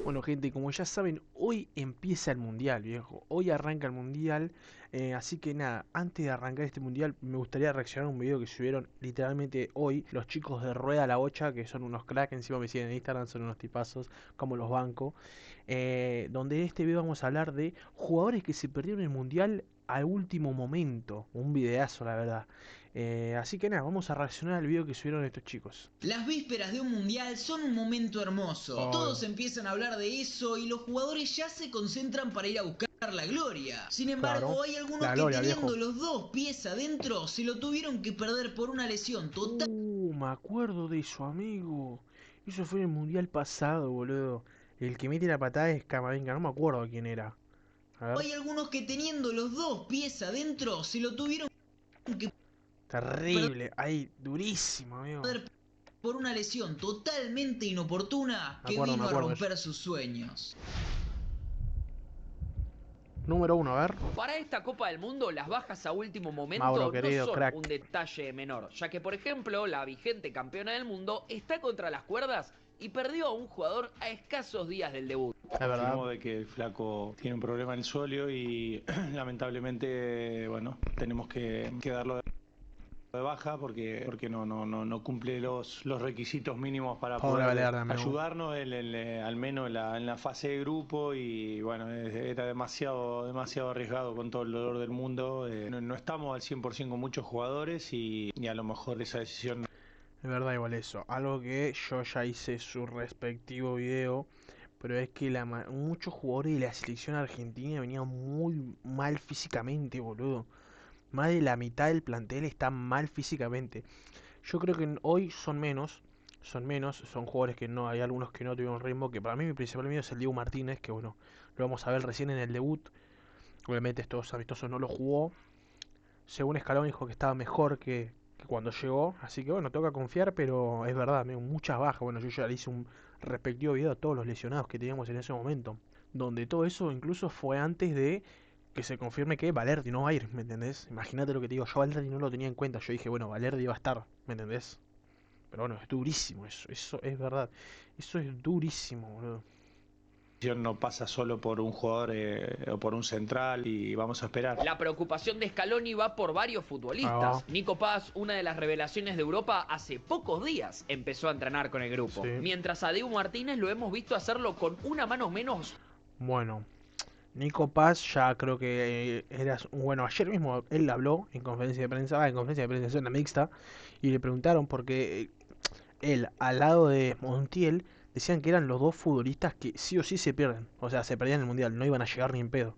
Bueno, gente, como ya saben, hoy empieza el mundial, viejo. Hoy arranca el mundial. Así que nada, antes de arrancar este mundial, me gustaría reaccionar a un video que subieron literalmente hoy los chicos de Rueda a la Bocha, que son unos cracks. Encima me siguen en Instagram, son unos tipazos, como los banco. Donde en este video vamos a hablar de jugadores que se perdieron el mundial al último momento. Un videazo, la verdad. Así que nada, vamos a reaccionar al video que subieron estos chicos. Las vísperas de un mundial son un momento hermoso. Obvio. Todos empiezan a hablar de eso y los jugadores ya se concentran para ir a buscar la gloria. Sin Claro. embargo, hay algunos La que gloria, viejo. teniendo los dos pies adentro se lo tuvieron que perder por una lesión total. Me acuerdo de eso, amigo. Eso fue en el mundial pasado, boludo. El que mete la patada es Camavinga, no me acuerdo quién era. A ver. Hay algunos que teniendo los dos pies adentro se lo tuvieron que Terrible. Ahí, durísimo, amigo. perder por una lesión totalmente inoportuna Me que acuerdo, me vino a acuerdo de eso. romper sus sueños. Número uno, a ver. Para esta Copa del Mundo, las bajas a último Mauro, momento no querido, son crack. un detalle menor, ya que por ejemplo la vigente campeona del mundo está contra las cuerdas y perdió a un jugador a escasos días del debut. Es verdad. Confirmó de que el flaco tiene un problema en el suelo y lamentablemente, bueno, tenemos que darlo de baja porque no cumple los requisitos mínimos para Pobre poder Valerde, amigo. ayudarnos, al menos en la fase de grupo, y bueno, era demasiado arriesgado con todo el dolor del mundo. No estamos al 100% con muchos jugadores y a lo mejor esa decisión. Es verdad, igual eso. Algo que yo ya hice su respectivo video. Pero es que muchos jugadores de la selección argentina venían muy mal físicamente, boludo. Más de la mitad del plantel está mal físicamente. Yo creo que hoy son jugadores que no, hay algunos que no tuvieron ritmo, que para mí mi principal miedo es el Diego Martínez, que bueno, lo vamos a ver recién en el debut. Obviamente estos amistosos no lo jugó. Según Escalón dijo que estaba mejor que cuando llegó, así que bueno, toca confiar, pero es verdad, muchas bajas. Bueno, yo ya le hice un respectivo video a todos los lesionados que teníamos en ese momento, donde todo eso incluso fue antes de que se confirme que Valerdi no va a ir, ¿me entendés? Imagínate lo que te digo, yo Valerdi no lo tenía en cuenta, yo dije, bueno, Valerdi va a estar, ¿me entendés? Pero bueno, es durísimo eso es verdad, eso es durísimo, boludo. No pasa solo por un jugador o por un central, y vamos a esperar. La preocupación de Scaloni va por varios futbolistas. Ah. Nico Paz, una de las revelaciones de Europa, hace pocos días empezó a entrenar con el grupo. Sí. Mientras a Diego Martínez lo hemos visto hacerlo con una mano menos. Bueno, Nico Paz ya creo que bueno, ayer mismo él habló en conferencia de prensa en la mixta, y le preguntaron porque él al lado de Montiel decían que eran los dos futbolistas que sí o sí se pierden, o sea, se perdían el mundial, no iban a llegar ni en pedo,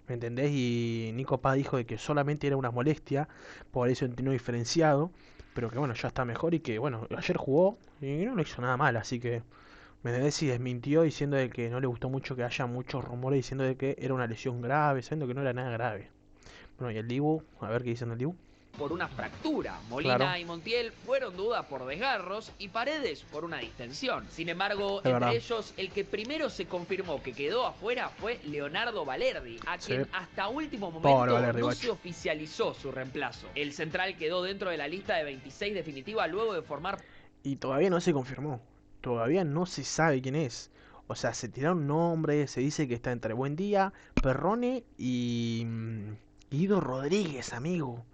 ¿me entendés? Y Nico Paz dijo de que solamente era una molestia, por eso no diferenciado, pero que bueno, ya está mejor y que bueno, ayer jugó y no lo hizo nada mal, así que me entendés, y desmintió diciendo de que no le gustó mucho que haya muchos rumores diciendo de que era una lesión grave, sabiendo que no era nada grave. Bueno, y el Dibu, a ver qué dicen del Dibu. Por una fractura. Molina Claro. y Montiel fueron duda por desgarros y Paredes por una distensión. Sin embargo, Es verdad. entre ellos, el que primero se confirmó que quedó afuera fue Leonardo Valerdi, a Sí. quien hasta último Pobre momento Valerdi, no guacho. se oficializó su reemplazo. El central quedó dentro de la lista de 26 definitiva luego de formar Y todavía no se confirmó. Todavía no se sabe quién es. O sea, se tiraron nombres, se dice que está entre Buendía, Perrone y Guido Rodríguez, amigo.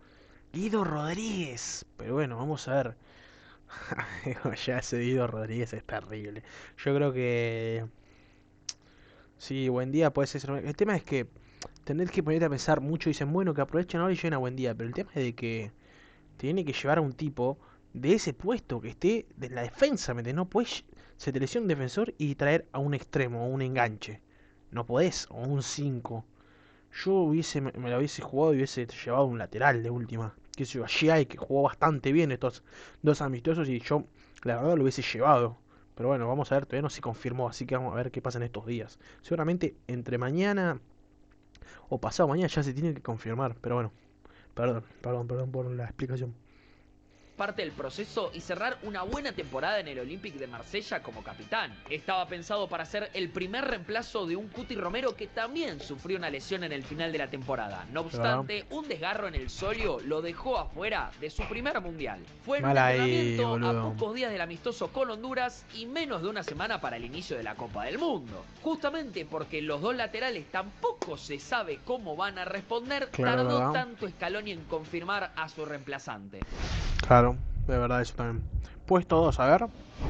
Guido Rodríguez. Pero bueno, vamos a ver. Ya ese Guido Rodríguez es terrible. Yo creo que sí, Buendía puede ser. El tema es que tenés que ponerte a pensar mucho. Dicen, bueno, que aprovechen ahora y lleven a Buendía. Pero el tema es de que tiene que llevar a un tipo de ese puesto que esté de la defensa, ¿me entendés? No puedes, se te lesiona un defensor y traer a un extremo o un enganche. No podés, o un 5. Yo me lo hubiese jugado y hubiese llevado un lateral de última. Que sé yo, hay que jugó bastante bien estos dos amistosos y yo, la verdad, lo hubiese llevado. Pero bueno, vamos a ver, todavía no se confirmó, así que vamos a ver qué pasa en estos días. Seguramente entre mañana o pasado mañana ya se tiene que confirmar, pero bueno, perdón por la explicación. parte del proceso y cerrar una buena temporada en el Olympique de Marsella como capitán. Estaba pensado para ser el primer reemplazo de un Cuti Romero que también sufrió una lesión en el final de la temporada. No obstante, un desgarro en el solio lo dejó afuera de su primer mundial. Fue en un entrenamiento a pocos días del amistoso con Honduras y menos de una semana para el inicio de la Copa del Mundo. Justamente porque los dos laterales tampoco se sabe cómo van a responder, tardó tanto Scaloni en confirmar a su reemplazante. Claro, de verdad eso también. Puesto 2, a ver.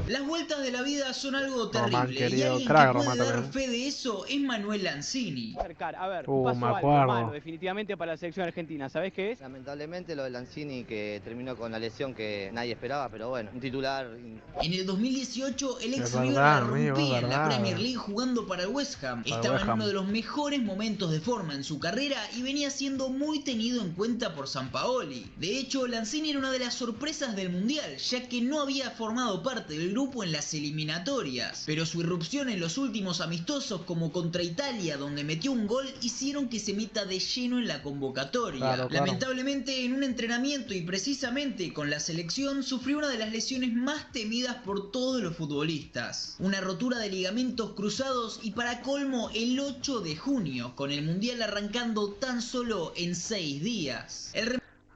Las vueltas de la vida son algo Román, terrible, y querido, alguien crack, que puede Román dar también. fe de eso es Manuel Lanzini. A ver, me pasó algo, acuerdo. hermano, definitivamente para la selección argentina. ¿Sabés qué es? Lamentablemente lo de Lanzini, que terminó con la lesión que nadie esperaba, pero bueno, un titular. En el 2018 el ex Es River verdad, la amigo, rompía es en la verdad. Premier League jugando para el West Ham. Para el Estaba West en Ham. uno de los mejores momentos de forma en su carrera y venía siendo muy tenido en cuenta por Sampaoli. De hecho, Lanzini era una de las sorpresas del Mundial, ya que no había formado parte del grupo en las eliminatorias. Pero su irrupción en los últimos amistosos, como contra Italia, donde metió un gol, hicieron que se meta de lleno en la convocatoria. Claro. Lamentablemente, en un entrenamiento y precisamente con la selección, sufrió una de las lesiones más temidas por todos los futbolistas. Una rotura de ligamentos cruzados y para colmo el 8 de junio, con el Mundial arrancando tan solo en 6 días.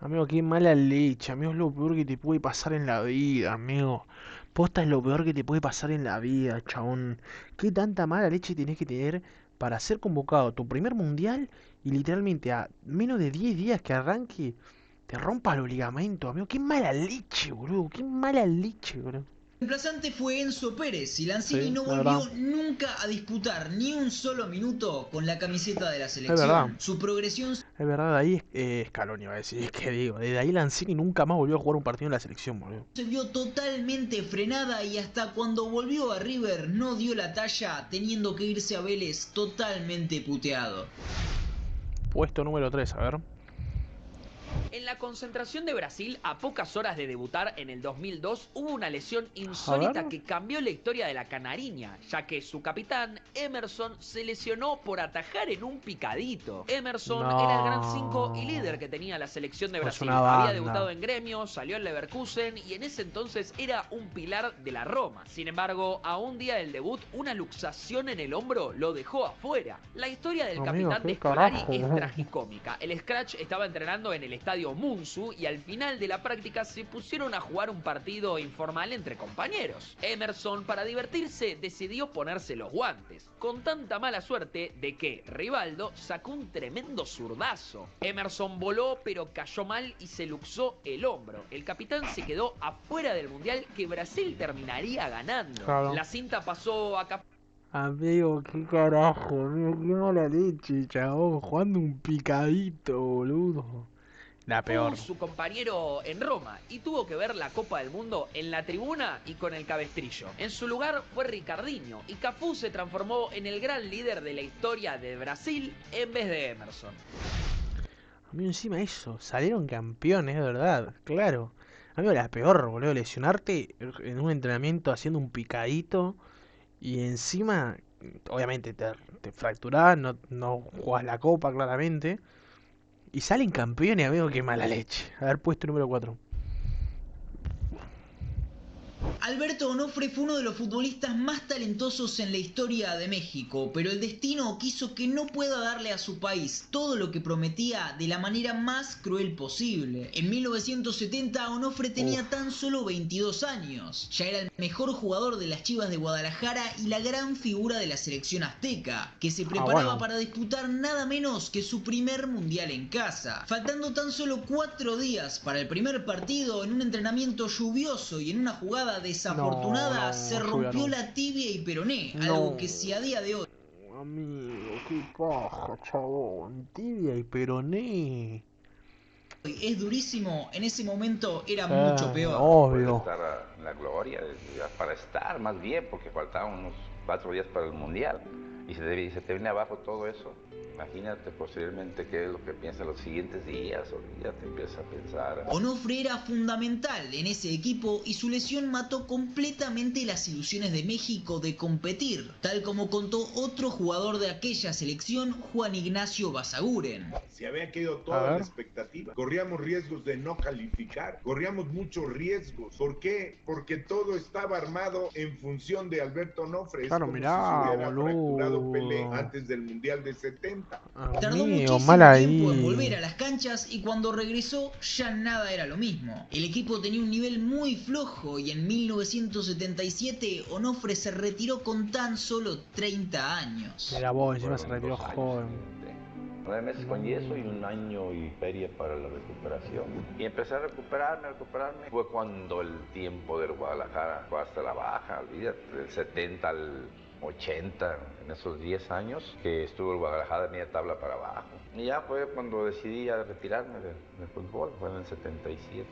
Amigo, qué mala leche, amigo, es lo peor que te puede pasar en la vida, amigo. Posta es lo peor que te puede pasar en la vida, chabón. ¿Qué tanta mala leche tenés que tener para ser convocado a tu primer mundial y literalmente a menos de 10 días que arranque te rompas los ligamentos, amigo? Qué mala leche, boludo, qué mala leche, boludo. El reemplazante fue Enzo Pérez y Lanzini Sí, no la volvió verdad. nunca a disputar ni un solo minuto con la camiseta de la verdad. selección. Su progresión Es verdad, de ahí Scaloni va a decir, ¿qué digo? Desde ahí Lanzini nunca más volvió a jugar un partido en la selección, boludo. se vio totalmente frenada y hasta cuando volvió a River no dio la talla, teniendo que irse a Vélez totalmente puteado. Puesto número 3, a ver. En la concentración de Brasil, a pocas horas de debutar en el 2002, hubo una lesión insólita que cambió la historia de la canariña, ya que su capitán, Emerson, se lesionó por atajar en un picadito. Emerson era el gran 5 y líder que tenía la selección de Brasil. Había debutado en Gremio, salió en Leverkusen y en ese entonces era un pilar de la Roma. Sin embargo, a un día del debut, una luxación en el hombro lo dejó afuera. La historia del capitán de Scolari es tragicómica. El Scratch estaba entrenando en el estadio Munzu y al final de la práctica se pusieron a jugar un partido informal entre compañeros. Emerson, para divertirse, decidió ponerse los guantes, con tanta mala suerte de que Rivaldo sacó un tremendo zurdazo. Emerson voló pero cayó mal y se luxó el hombro. El capitán se quedó afuera del mundial que Brasil terminaría ganando. Claro. La cinta pasó a Amigo, qué carajo, amigo, qué mala leche, chabón, jugando un picadito, boludo. La peor. su compañero en Roma y tuvo que ver la Copa del Mundo en la tribuna y con el cabestrillo. En su lugar fue Ricardinho y Cafú se transformó en el gran líder de la historia de Brasil en vez de Emerson. Amigo, encima de eso, salieron campeones, de verdad, claro. Amigo, la peor, boludo, lesionarte en un entrenamiento haciendo un picadito y encima, obviamente te fracturás, no jugás la copa claramente. Y salen campeones, amigo, qué mala leche. A ver, puesto número 4. Alberto Onofre fue uno de los futbolistas más talentosos en la historia de México, pero el destino quiso que no pueda darle a su país todo lo que prometía de la manera más cruel posible. En 1970 Onofre tenía tan solo 22 años, ya era el mejor jugador de las Chivas de Guadalajara y la gran figura de la selección azteca, que se preparaba para disputar nada menos que su primer mundial en casa. Faltando tan solo 4 días para el primer partido, en un entrenamiento lluvioso y en una jugada desafortunada, se rompió la tibia y peroné, algo que si a día de hoy... Amigo, qué paja, chabón, tibia y peroné. Es durísimo, en ese momento era mucho peor. Obvio. Estar en la gloria, para estar más bien, porque faltaban unos 4 días para el Mundial. y se te viene abajo todo eso. Imagínate posteriormente qué es lo que piensas los siguientes días, o ya te empiezas a pensar. Onofre era fundamental en ese equipo y su lesión mató completamente las ilusiones de México de competir, tal como contó otro jugador de aquella selección, Juan Ignacio Basaguren. Se había caído toda la expectativa. Corríamos riesgos de no calificar, corríamos muchos riesgos. ¿Por qué? Porque todo estaba armado en función de Alberto Onofre. Claro, es como mirá, si se hubiera fracturado boludo. Pelé antes del Mundial de 70. Tardó Amigo, muchísimo mal tiempo en ahí. volver a las canchas y cuando regresó ya nada era lo mismo. El equipo tenía un nivel muy flojo y en 1977 Onofre se retiró con tan solo 30 años. Mira vos, encima Fueron se retiró 2 años, joven. 9 meses con yeso y 1 año y feria para la recuperación. Y empecé a recuperarme. Fue cuando el tiempo del Guadalajara fue hasta la baja, olvídate, del 70 al 80, en esos 10 años que estuvo el Guadalajara de media tabla para abajo. Y ya fue cuando decidí ya retirarme del fútbol, fue en el 77.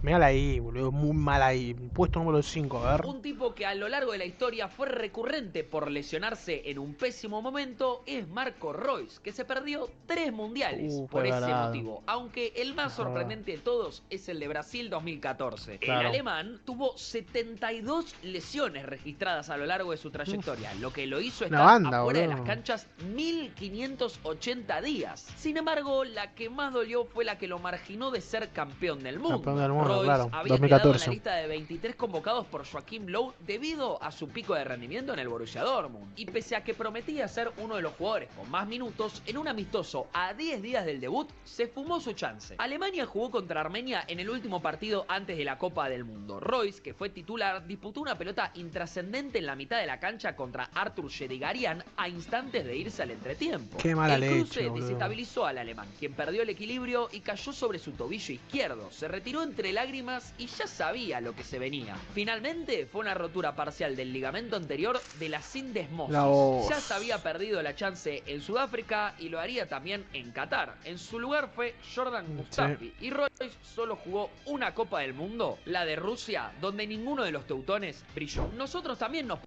Mírala ahí, boludo, muy mal ahí. Puesto número 5, a ver. Un tipo que a lo largo de la historia fue recurrente por lesionarse en un pésimo momento es Marco Reus, que se perdió 3 mundiales por ese motivo, aunque el más sorprendente de todos es el de Brasil 2014. Claro. El alemán tuvo 72 lesiones registradas a lo largo de su trayectoria, lo que lo hizo estar afuera de las canchas 1580 días. Sin embargo, la que más dolió fue la que lo marginó de ser campeón del mundo. Campeón del mundo, Reus claro, había 2014. quedado en la lista de 23 convocados por Joachim Löw debido a su pico de rendimiento en el Borussia Dortmund. Y pese a que prometía ser uno de los jugadores con más minutos, en un amistoso a 10 días del debut se fumó su chance. Alemania jugó contra Armenia en el último partido antes de la Copa del Mundo. Reus, que fue titular, disputó una pelota intrascendente en la mitad de la cancha contra Artur Shedegarian a instantes de irse al entretiempo. Qué mala el cruce leche, boludo. desestabilizó al alemán, quien perdió el equilibrio y cayó sobre su tobillo izquierdo. Se retiró entre lágrimas y ya sabía lo que se venía. Finalmente fue una rotura parcial del ligamento anterior de la sindesmosis. Ya se había perdido la chance en Sudáfrica y lo haría también en Qatar. En su lugar fue Jordan Mustafi y Reus solo jugó una Copa del Mundo, la de Rusia, donde ninguno de los teutones brilló. Nosotros también nos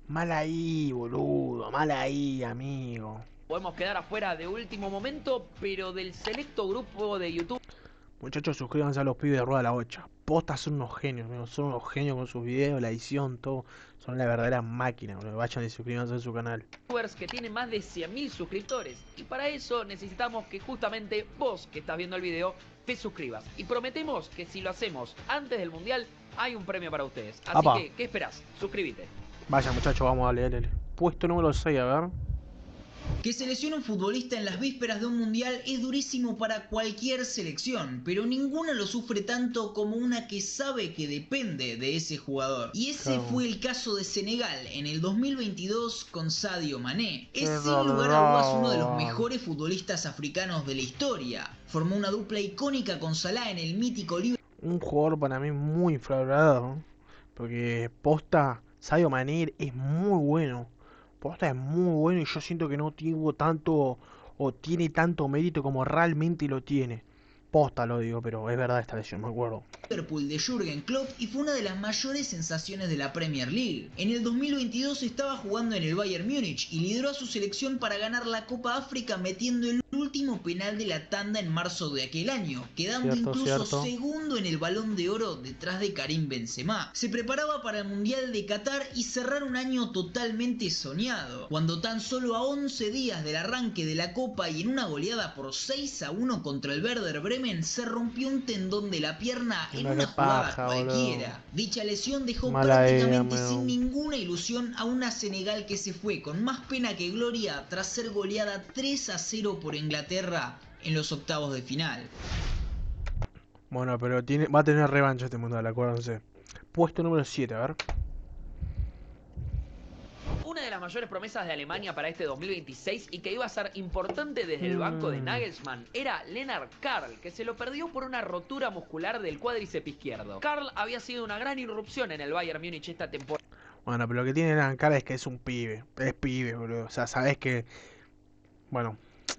Mal ahí, boludo, mal ahí, amigo. podemos quedar afuera de último momento, pero del selecto grupo de YouTube. Muchachos, suscríbanse a los pibes de Rueda la 8. Posta, son unos genios, amigo. Son unos genios con sus videos, la edición, todo. Son la verdadera máquina, boludo. Vayan y suscríbanse a su canal. Que tiene más de 100.000 suscriptores y para eso necesitamos que justamente vos que estás viendo el video te suscribas y prometemos que si lo hacemos antes del mundial hay un premio para ustedes, así Apa. que ¿qué esperás? Suscríbete. Vaya, muchachos, vamos, dale. Puesto número 6, a ver. Que se lesione un futbolista en las vísperas de un mundial es durísimo para cualquier selección, pero ninguna lo sufre tanto como una que sabe que depende de ese jugador. Y ese fue el caso de Senegal en el 2022 con Sadio Mané. Es sin lugar a dudas uno de los mejores futbolistas africanos de la historia. Formó una dupla icónica con Salah en el mítico Liverpool. Un jugador para mí muy infravalorado, porque posta, Sadio Mané es muy bueno. Posta es muy bueno y yo siento que no tuvo tanto o tiene tanto mérito como realmente lo tiene. Posta lo digo, pero es verdad esta lesión, me acuerdo. Liverpool de Jürgen Klopp y fue una de las mayores sensaciones de la Premier League. En el 2022 estaba jugando en el Bayern Múnich y lideró a su selección para ganar la Copa África metiendo el último penal de la tanda en marzo de aquel año, quedando incluso segundo en el Balón de Oro detrás de Karim Benzema. Se preparaba para el Mundial de Qatar y cerrar un año totalmente soñado, cuando tan solo a 11 días del arranque de la Copa y en una goleada por 6-1 contra el Werder Bremen se rompió un tendón de la pierna en una jugada cualquiera. Dicha lesión dejó prácticamente sin ninguna ilusión a una Senegal que se fue con más pena que gloria tras ser goleada 3-0 por Inglaterra en los octavos de final. Bueno, pero va a tener revancha este mundial, acuérdense. Puesto número 7, a ver. Una de las mayores promesas de Alemania para este 2026 y que iba a ser importante desde el banco de Nagelsmann era Lennart Karl, que se lo perdió por una rotura muscular del cuádriceps izquierdo. Karl había sido una gran irrupción en el Bayern Múnich esta temporada. Bueno, pero lo que tiene Lennart Karl es que es un pibe. Es pibe, boludo. O sea, sabés que... Bueno,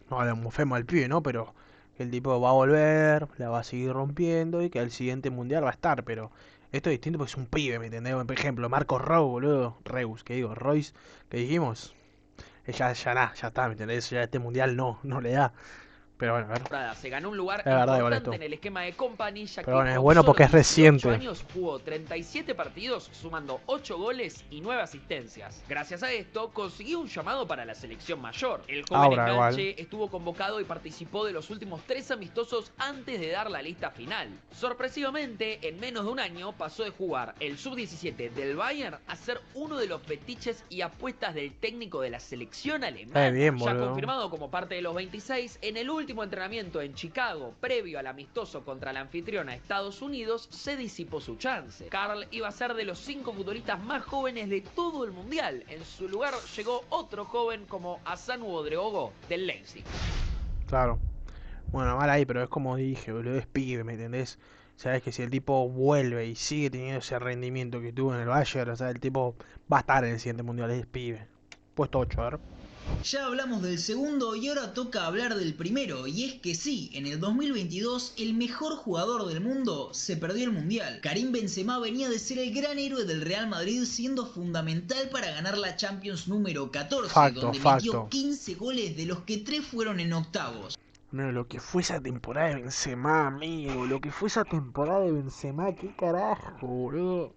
no le mofemos al pibe, ¿no? Pero que el tipo va a volver, la va a seguir rompiendo y que al siguiente mundial va a estar, pero... Esto es distinto porque es un pibe, ¿me entendés? Por ejemplo, Marco Reus, boludo. Reus, que digo, Royce, que dijimos. Ya está, ¿me entendés? Ya este mundial no le da. Pero bueno, a ver. Se ganó un lugar Es verdad, igual importante esto. en el esquema de Company, ya Pero que bueno, es con bueno solo porque es 18 reciente. años jugó 37 partidos, sumando 8 goles y 9 asistencias. Gracias a esto, consiguió un llamado para la selección mayor. El joven Ahora, enganche estuvo convocado y participó de los últimos 3 amistosos antes de dar la lista final. Sorpresivamente, en menos de un año pasó de jugar el sub-17 del Bayern a ser uno de los fetiches y apuestas del técnico de la selección alemana. Bien, ya boludo. confirmado como parte de los 26, en el último entrenamiento en Chicago, previo al amistoso contra la anfitriona Estados Unidos, se disipó su chance. Karl iba a ser de los 5 futbolistas más jóvenes de todo el mundial. En su lugar llegó otro joven como Hassan Odriogo del Leipzig. Claro. Bueno, mal ahí, pero es como dije, boludo, es pibe, ¿me entendés? Sabes que si el tipo vuelve y sigue teniendo ese rendimiento que tuvo en el Bayern, o sea, el tipo va a estar en el siguiente mundial, es pibe. Puesto 8, a ver. Ya hablamos del segundo y ahora toca hablar del primero, y es que sí, en el 2022 el mejor jugador del mundo se perdió el mundial. Karim Benzema venía de ser el gran héroe del Real Madrid, siendo fundamental para ganar la Champions número 14, donde metió 15 goles, de los que 3 fueron en octavos. Mira, lo que fue esa temporada de Benzema, amigo, lo que fue esa temporada de Benzema, qué carajo, boludo.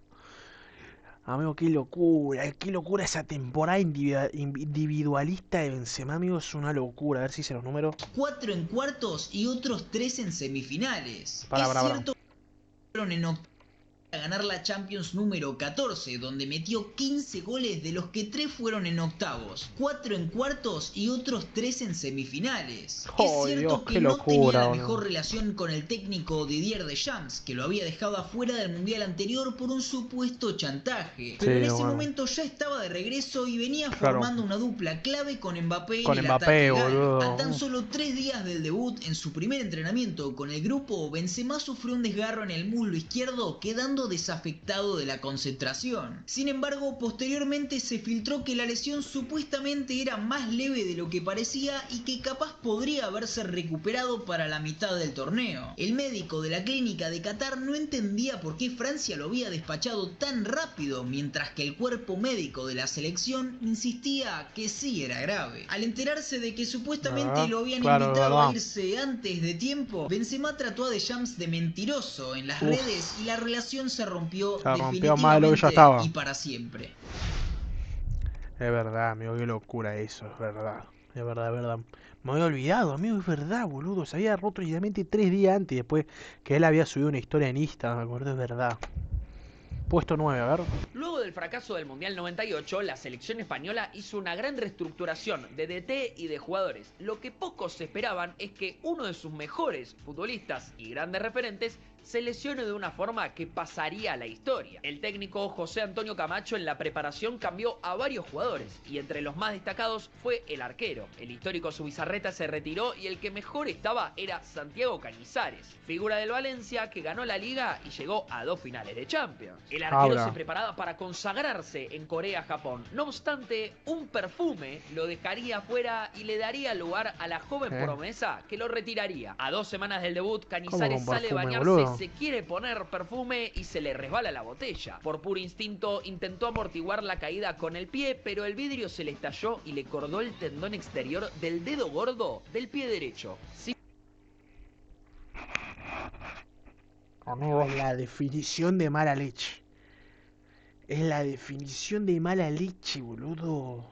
Amigo, qué locura esa temporada individualista de Benzema, amigo, es una locura. A ver si hice los números. 4 en cuartos y otros 3 en semifinales. Para. Cierto que fueron en octavos a ganar la Champions número 14, donde metió 15 goles, de los que 3 fueron en octavos, 4 en cuartos y otros 3 en semifinales. Oh, es cierto Dios, que qué no locura, tenía la boludo. mejor relación con el técnico Didier Deschamps, que lo había dejado afuera del mundial anterior por un supuesto chantaje, pero en ese momento ya estaba de regreso y venía formando una dupla clave con Mbappé en el ataque galo. A tan solo 3 días del debut, en su primer entrenamiento con el grupo, Benzema sufrió un desgarro en el muslo izquierdo, quedando desafectado de la concentración. Sin embargo, posteriormente se filtró que la lesión supuestamente era más leve de lo que parecía y que capaz podría haberse recuperado para la mitad del torneo. El médico de la clínica de Qatar no entendía por qué Francia lo había despachado tan rápido, mientras que el cuerpo médico de la selección insistía que sí era grave. Al enterarse de que supuestamente lo habían invitado a irse antes de tiempo, Benzema trató a Deschamps de mentiroso en las redes y la relación se rompió definitivamente y para siempre. Es verdad, amigo, qué locura eso, es verdad. Es verdad. Me había olvidado, amigo, es verdad, boludo. Se había roto literalmente 3 días antes, después que él había subido una historia en Insta, me acuerdo, es verdad. Puesto 9, a ver. Luego del fracaso del Mundial 98, la selección española hizo una gran reestructuración de DT y de jugadores. Lo que pocos esperaban es que uno de sus mejores futbolistas y grandes referentes se lesione de una forma que pasaría a la historia. El técnico José Antonio Camacho en la preparación cambió a varios jugadores y entre los más destacados fue el arquero. El histórico Zubizarreta se retiró y el que mejor estaba era Santiago Cañizares, figura del Valencia que ganó la Liga y llegó a 2 finales de Champions. El arquero se preparaba para consagrarse en Corea-Japón. No obstante, un perfume lo dejaría fuera y le daría lugar a la joven promesa que lo retiraría. A 2 semanas del debut, Cañizares sale a bañarse, boludo. Se quiere poner perfume y se le resbala la botella. Por puro instinto intentó amortiguar la caída con el pie, pero el vidrio se le estalló y le cortó el tendón exterior del dedo gordo del pie derecho. Amigo, es la definición de mala leche. Es la definición de mala leche, boludo.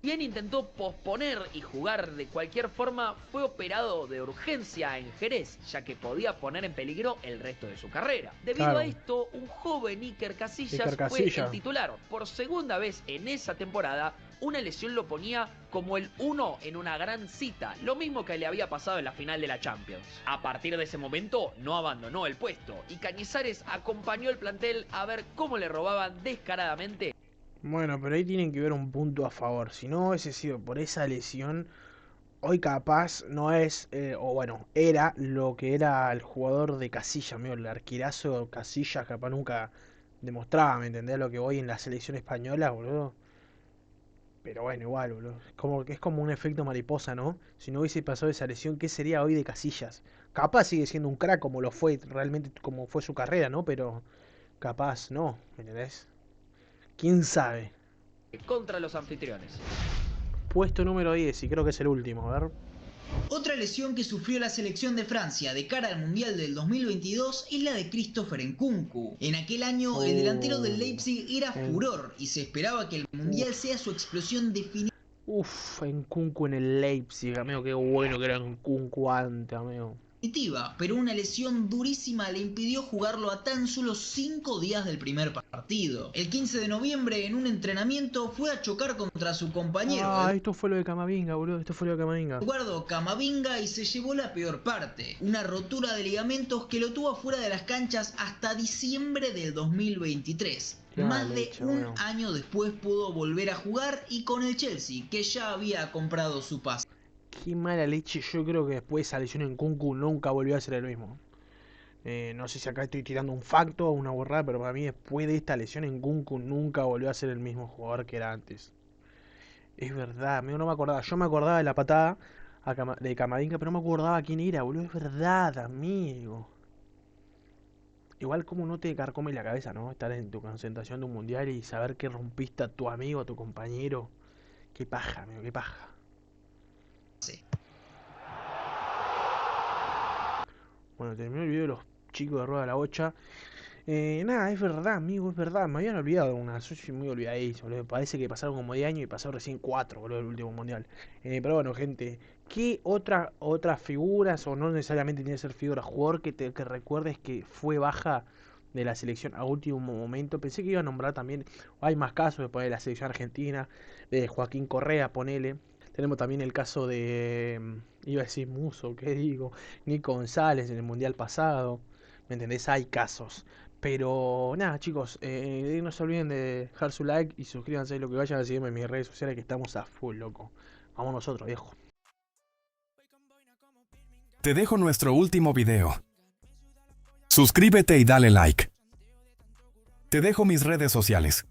Quien intentó posponer y jugar de cualquier forma, fue operado de urgencia en Jerez, ya que podía poner en peligro el resto de su carrera. Debido a esto, un joven Iker Casillas fue el titular. Por segunda vez en esa temporada, una lesión lo ponía como el 1 en una gran cita, lo mismo que le había pasado en la final de la Champions. A partir de ese momento, no abandonó el puesto, y Cañizares acompañó al plantel a ver cómo le robaban descaradamente. Bueno, pero ahí tienen que ver un punto a favor. Si no hubiese sido por esa lesión, hoy capaz no es, o bueno, era lo que era el jugador de Casillas, amigo, el arquerazo Casillas, capaz nunca demostraba, ¿me entendés? Lo que voy en la selección española, boludo. Pero bueno, igual, boludo. Es como un efecto mariposa, ¿no? Si no hubiese pasado esa lesión, ¿qué sería hoy de Casillas? Capaz sigue siendo un crack como lo fue, realmente como fue su carrera, ¿no? Pero capaz no, ¿me entendés? ¿Quién sabe? Contra los anfitriones. puesto número 10 y creo que es el último, a ver. Otra lesión que sufrió la selección de Francia de cara al Mundial del 2022 es la de Christopher Nkunku. En aquel año el delantero del Leipzig era furor y se esperaba que el Mundial sea su explosión definitiva. Nkunku en el Leipzig, amigo, qué bueno que era Nkunku antes, amigo. Pero una lesión durísima le impidió jugarlo a tan solo 5 días del primer partido. El 15 de noviembre, en un entrenamiento, fue a chocar contra su compañero. Esto fue lo de Camavinga, boludo, esto fue lo de Camavinga. Eduardo Camavinga, y se llevó la peor parte. Una rotura de ligamentos que lo tuvo afuera de las canchas hasta diciembre del 2023. Más de un año después pudo volver a jugar y con el Chelsea, que ya había comprado su pase. Qué mala leche, yo creo que después de esa lesión en Nkunku nunca volvió a ser el mismo. No sé si acá estoy tirando un facto o una borrada, pero para mí después de esta lesión en Nkunku nunca volvió a ser el mismo jugador que era antes. Es verdad, amigo, no me acordaba. Yo me acordaba de la patada de Camavinga, pero no me acordaba quién era, boludo. Es verdad, amigo. Igual como no te carcome la cabeza, ¿no? Estar en tu concentración de un mundial y saber que rompiste a tu amigo, a tu compañero. Qué paja, amigo, qué paja. Sí. Bueno, terminó el video de los chicos de Rueda la Bocha. Nada, es verdad, amigo, es verdad. Me habían olvidado una. Yo soy muy olvidadizo, boludo. Parece que pasaron como 10 años y pasaron recién 4, boludo, el último mundial. Pero bueno, gente, ¿qué otras figuras, o no necesariamente tiene que ser figura, jugador que recuerdes que fue baja de la selección a último momento? Pensé que iba a nombrar también. Hay más casos después de la selección argentina, de Joaquín Correa, ponele. Tenemos también el caso de, iba a decir Muso, ¿qué digo? Nico González en el mundial pasado. ¿Me entendés? Hay casos. Pero nada, chicos, no se olviden de dejar su like y suscríbanse y lo que vayan a seguirme en mis redes sociales, que estamos a full, loco. Vamos nosotros, viejo. Te dejo nuestro último video. Suscríbete y dale like. Te dejo mis redes sociales.